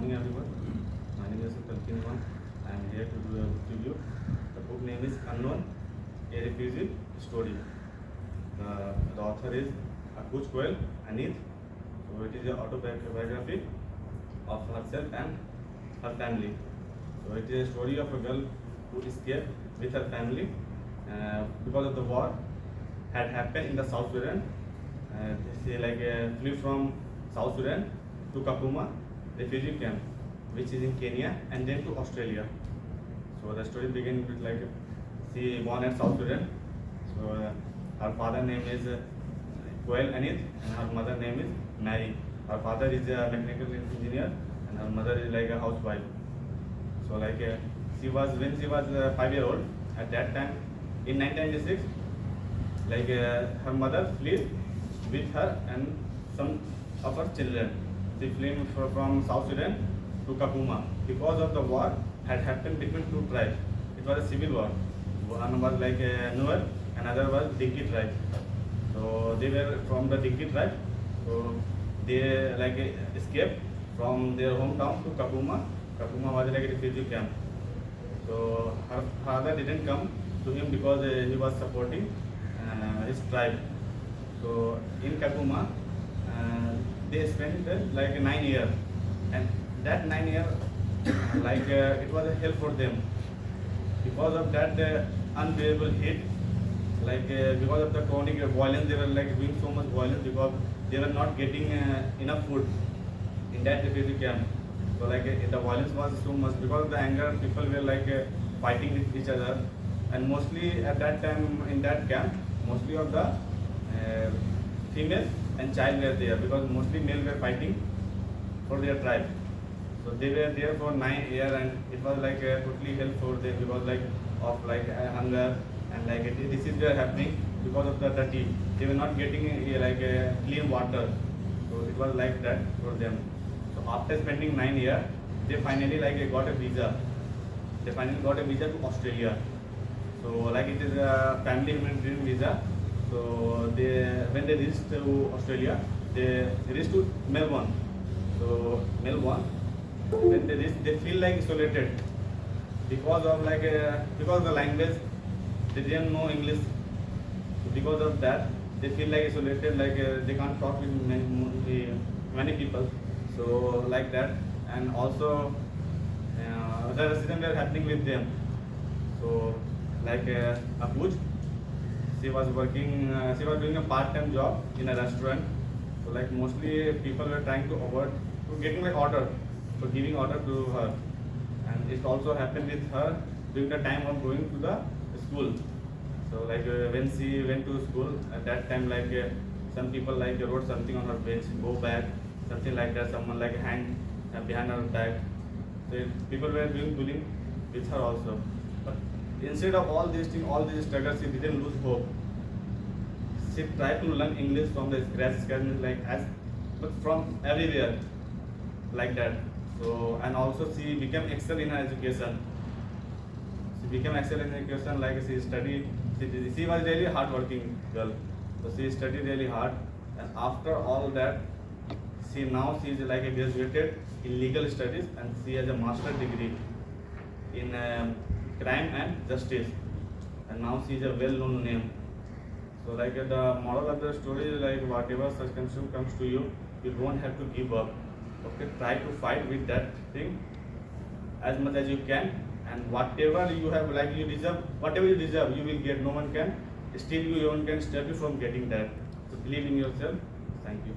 morning everyone. My name is Kuol. I am here to do a book review. The book name is Unknown, a Refugee Story. The author is Akuch Kuol, Anyieth. So it is an autobiography of herself and her family. So it is a story of a girl who escaped with her family because of the war had happened in the South Sudan. She flew from South Sudan to Kakuma refugee camp, which is in Kenya, and then to Australia. So the story begins with she born at South Sudan. So her father name is Kuol Anyieth, and her mother name is Mary. Her father is a mechanical engineer, and her mother is a housewife. So she was when she was 5 years old. At that time, in 1996, her mother fled with her and some of her children. She fled from South Sudan to Kakuma because of the war had happened between two tribes. It was a civil war. One was Nuer, another was Dinki tribe. So they were from the Dinki tribe. So they escaped from their hometown to Kakuma. Kakuma was a refugee camp. So her father didn't come to him because he was supporting his tribe. So in Kakuma, they spent 9 years, and that 9 years, it was a hell for them because of that unbearable heat. Because of the chronic violence, they were doing so much violence because they were not getting enough food in that refugee camp. So the violence was so much because of the anger. People were fighting with each other, and mostly at that time in that camp, mostly of the female and child were there because mostly male were fighting for their tribe. So they were there for 9 years, and it was totally hell for them because of hunger and disease were happening because of the dirty. They were not getting clean water. So it was like that for them. So after spending 9 years, they finally got a visa. They finally got a visa to Australia. So it is a family humanitarian visa. So when they reached to Australia, they reached to Melbourne. So Melbourne, when they reached, they feel isolated because of because of the language. They didn't know English. So because of that, they feel isolated. They can't talk with many people. So like that, and also the racism were happening with them. So Akuch, she was working, she was doing a part-time job in a restaurant. So mostly people were trying to avoid to getting order, so giving order to her. And it also happened with her during the time of going to the school. So when she went to school, at that time some people wrote something on her bench, go back, something like that. Someone hang behind her back. So people were doing bullying with her also. But instead of all these things, all these struggles, she didn't lose hope. She tried to learn English from the scratch but from everywhere, like that. So and also she became excellent in her education. She became excellent in education. She studied. She was really hardworking girl. So she studied really hard, and after all that, she is a graduated in legal studies, and she has a master's degree in crime and justice, and now she is a well-known name. So the moral of the story is whatever circumstance comes to you, you don't have to give up. Okay, try to fight with that thing as much as you can, and whatever you have you deserve, whatever you deserve, you will get. No one can steal you, no one can stop you from getting that. So believe in yourself. Thank you.